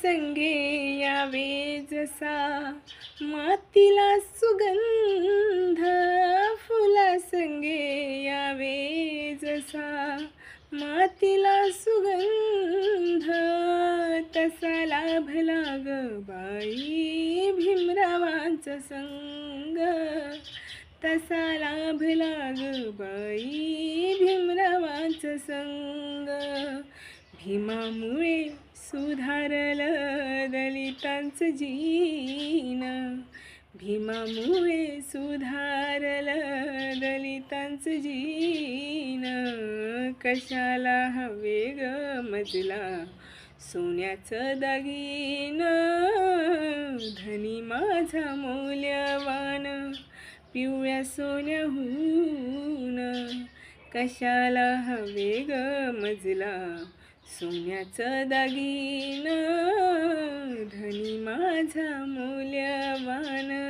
संगे यावे जसा, मातीला सुगंध फुला संगे यावे जसा, मातीला सुगंध तसा लाभला ग बाई भीमरावांचा संग, तसा लाभला ग बाई भीमरावांचा संग. भीमामुळे सुधारलं दलितांचं जीवन, भीमामुळे सुधारलं दलितांचं जीवन. कशाला हवे ग मजला सोन्याचं दागिनं, धनी माझा मौल्यवान पिवळ्या सोन्याहून. कशाला हवे ग मजला सोन्याचं दागिनं, धनी माझा मौल्यवान.